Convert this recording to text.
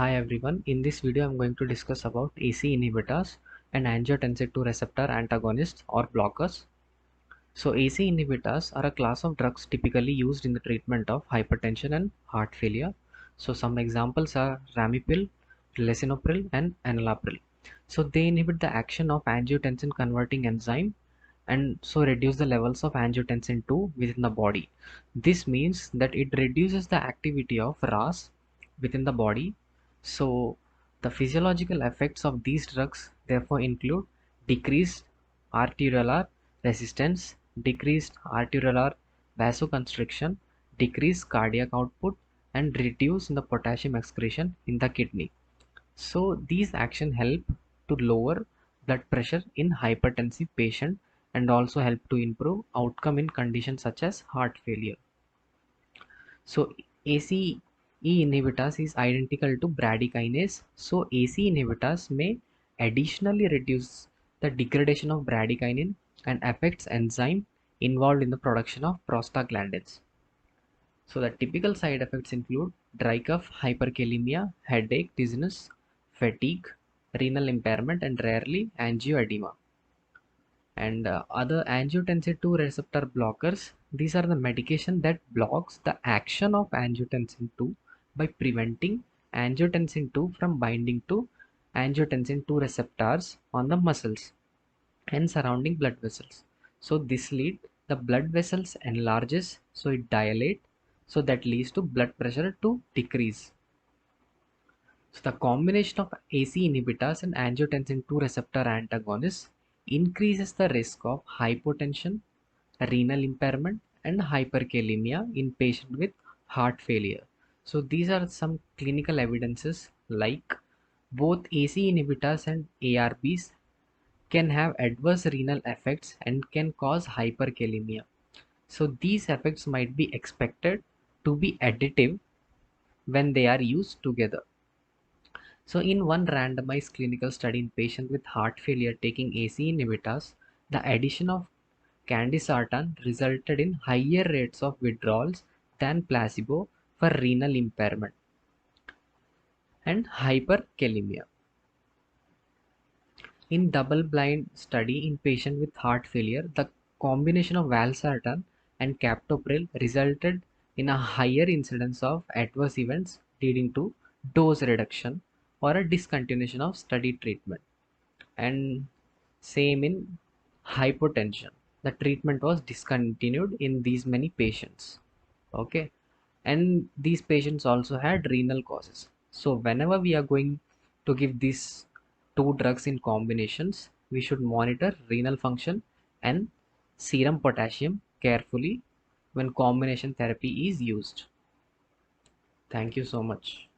Hi everyone, in this video I'm going to discuss about AC inhibitors and angiotensin II receptor antagonists or blockers. So AC inhibitors are a class of drugs typically used in the treatment of hypertension and heart failure. So some examples are Ramipil, Lisinopril and Enalapril. So they inhibit the action of angiotensin converting enzyme and so reduce the levels of angiotensin II within the body. This means that it reduces the activity of RAS within the body. So the physiological effects of these drugs therefore include decreased arteriolar resistance, decreased arteriolar vasoconstriction, decreased cardiac output, and reduce in the potassium excretion in the kidney. So these actions help to lower blood pressure in hypertensive patient and also help to improve outcome in conditions such as heart failure. So ACE inhibitors is identical to bradykinase. So AC inhibitors may additionally reduce the degradation of bradykinin and affects enzyme involved in the production of prostaglandins. So the typical side effects include dry cough, hyperkalemia, headache, dizziness, fatigue, renal impairment, and rarely angioedema. And other angiotensin II receptor blockers, these are the medication that blocks the action of angiotensin II by preventing angiotensin II from binding to angiotensin II receptors on the muscles and surrounding blood vessels. So this lead the blood vessels enlarges, so it dilate, so that leads to blood pressure to decrease. So the combination of AC inhibitors and angiotensin II receptor antagonists increases the risk of hypotension, renal impairment, and hyperkalemia in patients with heart failure. So these are some clinical evidences like both AC inhibitors and ARBs can have adverse renal effects and can cause hyperkalemia. So these effects might be expected to be additive when they are used together. So in one randomized clinical study in patients with heart failure taking AC inhibitors, the addition of candesartan resulted in higher rates of withdrawals than placebo for renal impairment and hyperkalemia. In double-blind study in patients with heart failure, the combination of valsartan and captopril resulted in a higher incidence of adverse events leading to dose reduction or a discontinuation of study treatment. And same in hypotension. The treatment was discontinued in these many patients. Okay. And these patients also had renal causes. So whenever we are going to give these two drugs in combinations, we should monitor renal function and serum potassium carefully when combination therapy is used. Thank you so much.